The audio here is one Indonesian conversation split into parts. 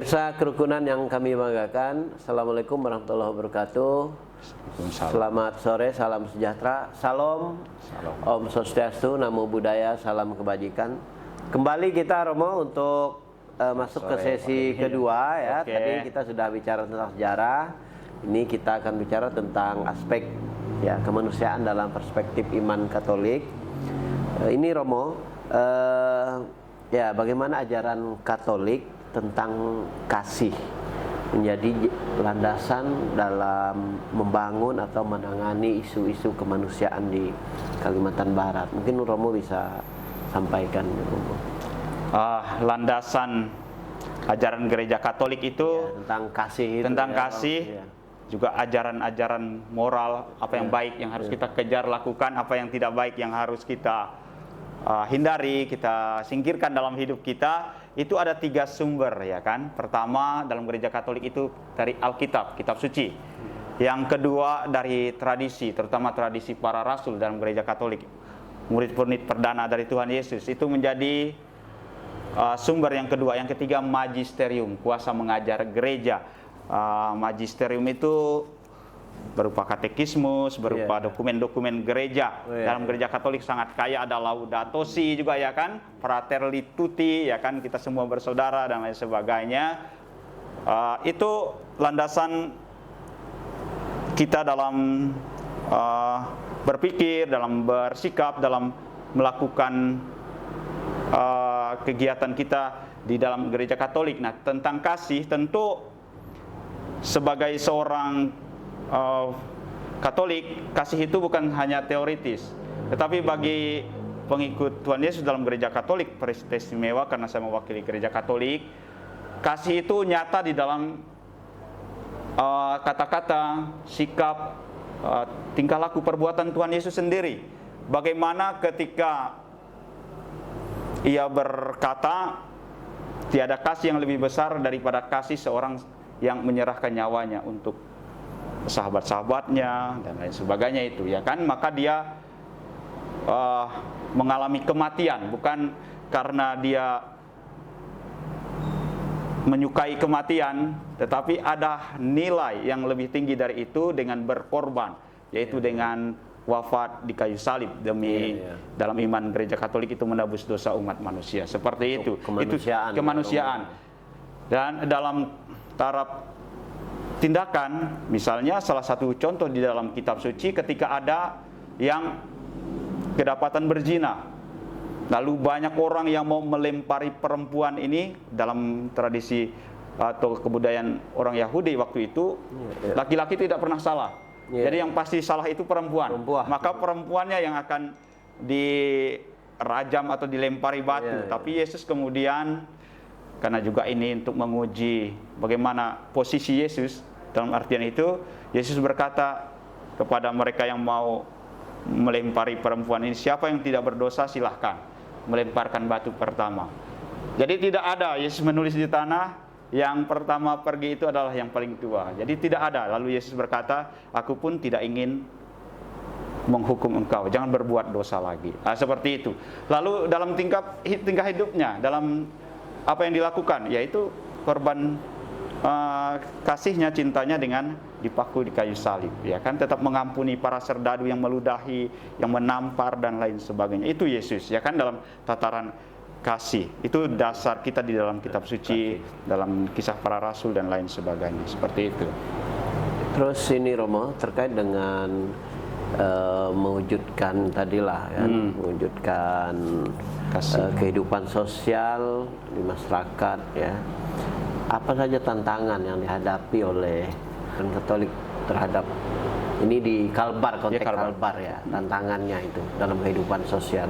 Pemirsa kerukunan yang kami banggakan, Assalamualaikum warahmatullahi wabarakatuh. Selamat sore, salam sejahtera, salam, Om Swastiastu, Namo Buddhaya, salam kebajikan. Kembali kita Romo untuk masuk ke sesi kedua ya. Tadi kita sudah bicara tentang sejarah. Ini kita akan bicara tentang aspek ya kemanusiaan dalam perspektif iman Katolik. Ini Romo, ya bagaimana ajaran Katolik tentang kasih menjadi landasan dalam membangun atau menangani isu-isu kemanusiaan di Kalimantan Barat. Mungkin Romo bisa sampaikan, Romo. Landasan ajaran gereja Katolik itu Ya, tentang kasih itu, tentang ya, kasih, ya. Juga ajaran-ajaran moral, apa yang baik yang harus kita kejar lakukan, apa yang tidak baik yang harus kita hindari, kita singkirkan dalam hidup kita. Itu ada 3 sumber ya kan. Pertama dalam gereja Katolik itu dari Alkitab, kitab suci. Yang kedua dari tradisi, terutama tradisi para rasul dalam gereja Katolik. Murid-murid perdana dari Tuhan Yesus itu menjadi sumber yang kedua. Yang ketiga magisterium, kuasa mengajar gereja. Magisterium itu berupa katekismus, berupa dokumen-dokumen gereja. Dalam gereja Katolik sangat kaya, ada Laudato Si juga ya kan, Fratelli Tutti ya kan, kita semua bersaudara dan lain sebagainya. Itu landasan kita dalam berpikir, dalam bersikap, dalam melakukan kegiatan kita di dalam gereja Katolik. Nah, tentang kasih tentu sebagai seorang Katolik, kasih itu bukan hanya teoritis, tetapi bagi pengikut Tuhan Yesus dalam gereja Katolik, peristimewa karena saya mewakili gereja Katolik, kasih itu nyata di dalam kata-kata, sikap, tingkah laku, perbuatan Tuhan Yesus sendiri. Bagaimana ketika ia berkata, tiada kasih yang lebih besar daripada kasih seorang yang menyerahkan nyawanya untuk sahabat-sahabatnya dan lain sebagainya itu ya kan. Maka dia mengalami kematian bukan karena dia menyukai kematian, tetapi ada nilai yang lebih tinggi dari itu dengan berkorban, yaitu dengan wafat di kayu salib demi dalam iman gereja Katolik itu menebus dosa umat manusia. Seperti itu. Kemanusiaan. Itu kemanusiaan. Dan dalam taraf tindakan, misalnya salah satu contoh di dalam kitab suci ketika ada yang kedapatan berzina, lalu banyak orang yang mau melempari perempuan ini. Dalam tradisi atau kebudayaan orang Yahudi waktu itu, laki-laki tidak pernah salah. Jadi yang pasti salah itu perempuan. Maka perempuannya yang akan dirajam atau dilempari batu. Tapi Yesus kemudian, karena juga ini untuk menguji bagaimana posisi Yesus dalam artian itu, Yesus berkata kepada mereka yang mau melempari perempuan ini, siapa yang tidak berdosa silahkan melemparkan batu pertama. Jadi tidak ada Yesus menulis di tanah, yang pertama pergi itu adalah yang paling tua. Jadi tidak ada. Lalu Yesus berkata, aku pun tidak ingin menghukum engkau, jangan berbuat dosa lagi. Seperti itu. Lalu dalam tingkah hidupnya, dalam apa yang dilakukan, yaitu korban kasihnya, cintanya dengan dipaku di kayu salib ya kan, tetap mengampuni para serdadu yang meludahi, yang menampar dan lain sebagainya. Itu Yesus ya kan, dalam tataran kasih. Itu dasar kita di dalam kitab suci, dalam kisah para rasul dan lain sebagainya. Seperti itu. Terus ini Romo terkait dengan mewujudkan tadilah kan, mewujudkan kehidupan sosial di masyarakat ya. Apa saja tantangan yang dihadapi oleh Katolik terhadap ini di Kalbar, konteks Kalbar ya, tantangannya itu dalam kehidupan sosial.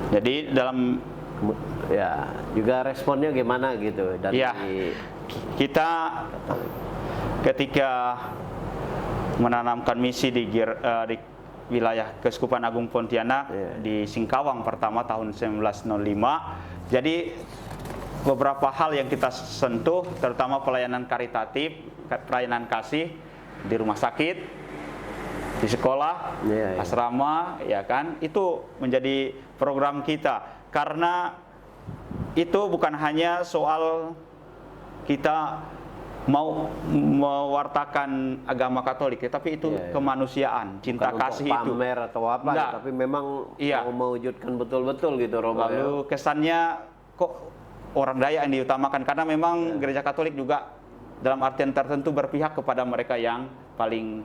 Jadi dalam ya juga responnya gimana gitu dari kita ketika menanamkan misi di wilayah Keuskupan Agung Pontianak di Singkawang pertama tahun 1905. Jadi beberapa hal yang kita sentuh, terutama pelayanan karitatif, pelayanan kasih di rumah sakit, di sekolah, asrama, ya kan, itu menjadi program kita. Karena itu bukan hanya soal kita mau mewartakan agama Katolik, tapi itu kemanusiaan, cinta bukan kasih untuk itu. pamer atau apa, Enggak. tapi memang mau mewujudkan betul-betul gitu Romo. Lalu kesannya kok orang Dayak yang diutamakan, karena memang gereja Katolik juga dalam artian tertentu berpihak kepada mereka yang paling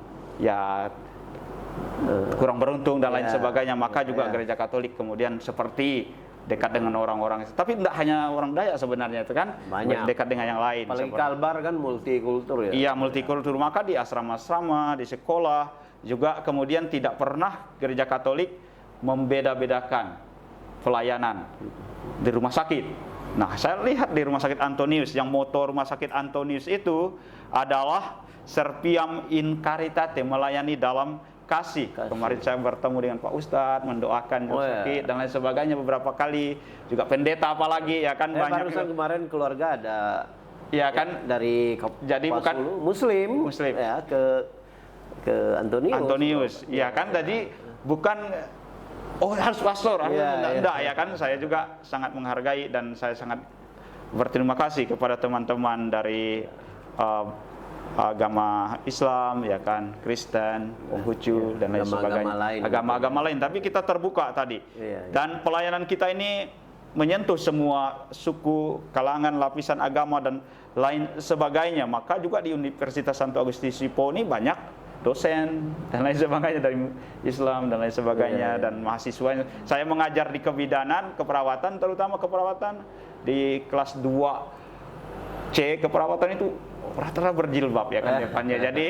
kurang beruntung dan lain sebagainya. Maka juga gereja Katolik kemudian seperti dekat dengan orang-orang, tapi tidak hanya orang Dayak sebenarnya, itu kan banyak dekat dengan yang lain. Paling Kalbar kan multikultur ya. Iya, multikultur. Maka di asrama-asrama, di sekolah juga kemudian tidak pernah gereja Katolik membeda-bedakan pelayanan di rumah sakit. Nah, saya lihat di rumah sakit Antonius, yang moto rumah sakit Antonius itu adalah Serviam in Caritate, melayani dalam kasih. Kemarin saya bertemu dengan Pak Ustadz, mendoakan yang sakit dan lain sebagainya beberapa kali. Juga pendeta apalagi ya kan banyak. Barusan kemarin keluarga ada kan dari jadi bukan Muslim ya ke Antonius. Ya kan, jadi bukan harus pastor, enggak ya kan. Saya juga sangat menghargai dan saya sangat berterima kasih kepada teman-teman dari agama Islam ya kan, Kristen, Konghucu dan lain sebagainya, agama-agama lain. Tapi kita terbuka tadi, dan pelayanan kita ini menyentuh semua suku, kalangan, lapisan agama dan lain sebagainya. Maka juga di Universitas Santo Agustinus Hippo ini banyak dosen dan lain sebagainya dari Islam dan lain sebagainya, dan mahasiswa. Saya mengajar di kebidanan, keperawatan, terutama keperawatan di kelas 2C keperawatan itu rata-rata berjilbab ya kan depannya. Jadi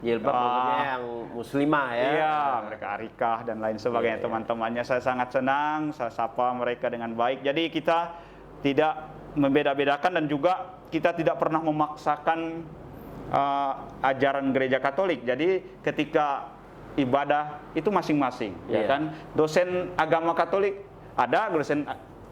jilbab maksudnya yang muslimah ya. Iya, mereka arikah dan lain sebagainya. Teman-temannya saya sangat senang, saya sapa mereka dengan baik. Jadi kita tidak membeda-bedakan dan juga kita tidak pernah memaksakan ajaran gereja Katolik. Jadi ketika ibadah itu masing-masing ya kan. Dosen agama Katolik ada, dosen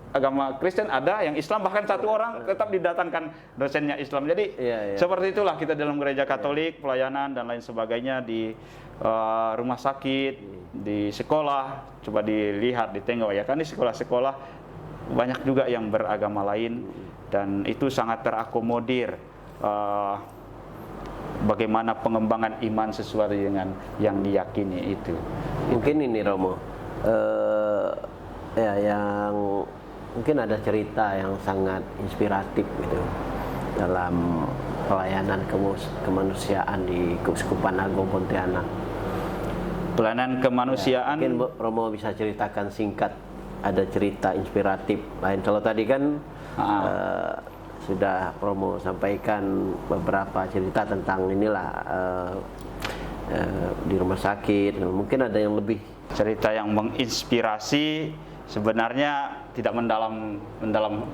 agama Kristen ada, yang Islam bahkan satu orang tetap didatangkan dosennya Islam. Jadi seperti itulah kita dalam gereja Katolik, pelayanan dan lain sebagainya di rumah sakit, di sekolah. Coba dilihat, ditengok ya kan, di sekolah-sekolah banyak juga yang beragama lain, dan itu sangat terakomodir bagaimana pengembangan iman sesuai dengan yang diyakini itu. Mungkin ini Romo, yang mungkin ada cerita yang sangat inspiratif gitu dalam pelayanan kemanusiaan di Keuskupan Agung Pontianak. Pelayanan kemanusiaan. Mungkin Romo bisa ceritakan singkat, ada cerita inspiratif lain. Kalau tadi kan sudah Romo sampaikan beberapa cerita tentang inilah di rumah sakit. Mungkin ada yang lebih cerita yang menginspirasi. Sebenarnya tidak mendalam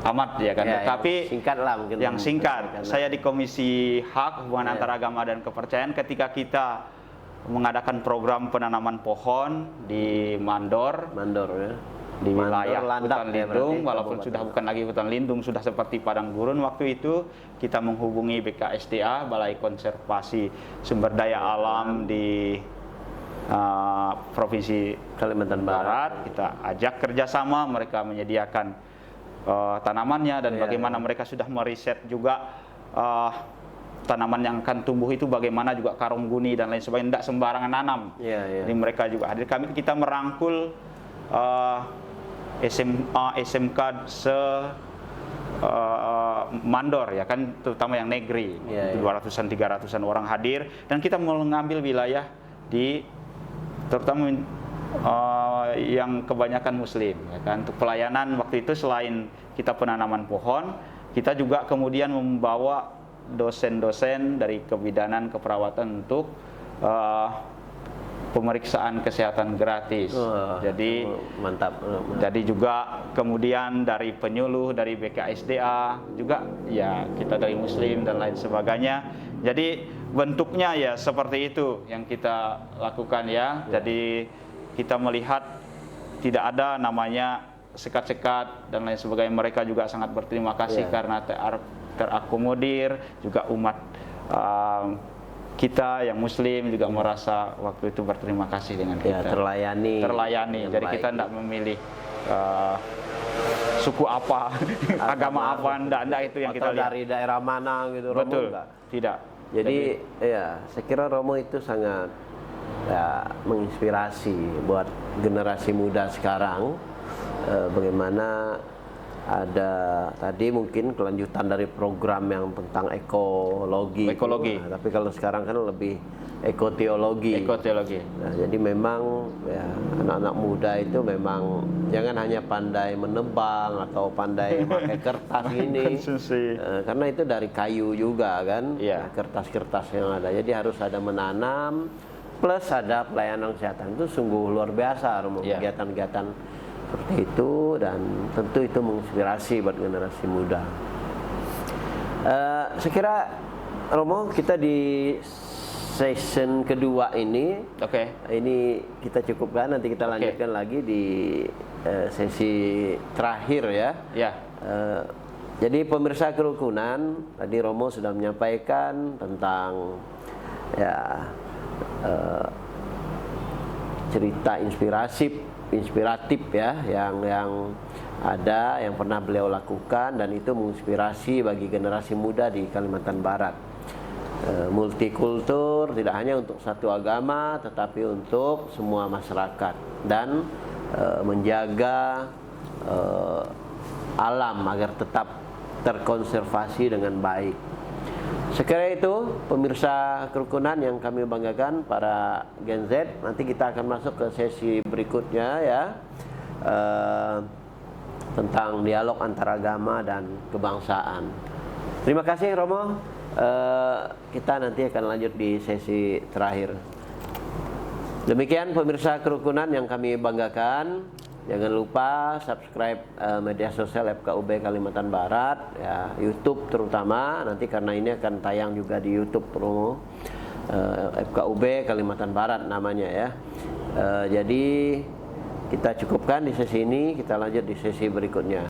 amat ya kan, tapi singkat lah mungkin. Yang singkat, saya di Komisi Hak Hubungan Antara Agama dan Kepercayaan, ketika kita mengadakan program penanaman pohon di Mandor ya, di wilayah hutan lindung, walaupun sudah bukan lagi hutan lindung, sudah seperti padang gurun. Waktu itu kita menghubungi BKSDA, Balai Konservasi Sumber Daya Alam di Provinsi Kalimantan Barat. Kita ajak kerjasama, mereka menyediakan tanamannya dan bagaimana mereka sudah meriset juga tanaman yang akan tumbuh itu bagaimana, juga karung guni dan lain sebagainya, tidak sembarangan nanam. Jadi mereka juga hadir. Kita merangkul SMA, SMK Mandor ya kan, terutama yang negeri, 200-an 300-an orang hadir, dan kita mengambil wilayah di terutama yang kebanyakan Muslim ya kan. Untuk pelayanan waktu itu selain kita penanaman pohon, kita juga kemudian membawa dosen-dosen dari kebidanan keperawatan untuk pemeriksaan kesehatan gratis. Jadi mantap. Jadi juga kemudian dari penyuluh dari BKSDA juga ya, kita dari Muslim dan lain sebagainya. Jadi bentuknya ya seperti itu yang kita lakukan ya. Jadi kita melihat tidak ada namanya sekat-sekat dan lain sebagainya. Mereka juga sangat berterima kasih karena terakomodir. Juga umat kita yang Muslim juga merasa waktu itu berterima kasih dengan kita. Terlayani. Jadi kita tidak memilih suku apa, agama apa, enggak itu yang kita atau lihat. dari daerah mana gitu. Romo Betul, enggak. tidak. Jadi ya, saya kira Romo itu sangat ya, menginspirasi buat generasi muda sekarang. Bagaimana ada tadi mungkin kelanjutan dari program yang tentang ekologi. Nah, tapi kalau sekarang kan lebih ekoteologi. Nah, jadi memang ya, anak-anak muda itu memang jangan hanya pandai menebang atau pandai pakai kertas ini, karena itu dari kayu juga kan, kertas-kertas yang ada. Jadi harus ada menanam plus ada pelayanan kesehatan. Itu sungguh luar biasa kegiatan-kegiatan seperti itu, dan tentu itu menginspirasi buat generasi muda. Saya kira Romo, kita di season kedua ini, ini kita cukupkan, nanti kita lanjutkan lagi di sesi terakhir ya. Jadi pemirsa kerukunan, tadi Romo sudah menyampaikan tentang ya cerita inspiratif ya yang ada, yang pernah beliau lakukan, dan itu menginspirasi bagi generasi muda di Kalimantan Barat. Multikultur tidak hanya untuk satu agama, tetapi untuk semua masyarakat, dan menjaga alam agar tetap terkonservasi dengan baik. Sekira itu pemirsa kerukunan yang kami banggakan, para Gen Z. Nanti kita akan masuk ke sesi berikutnya ya, tentang dialog antara agama dan kebangsaan. Terima kasih Romo. Kita nanti akan lanjut di sesi terakhir. Demikian pemirsa kerukunan yang kami banggakan. Jangan lupa subscribe media sosial FKUB Kalimantan Barat ya, YouTube terutama, nanti karena ini akan tayang juga di YouTube Romo, FKUB Kalimantan Barat namanya ya. Jadi kita cukupkan di sesi ini, kita lanjut di sesi berikutnya.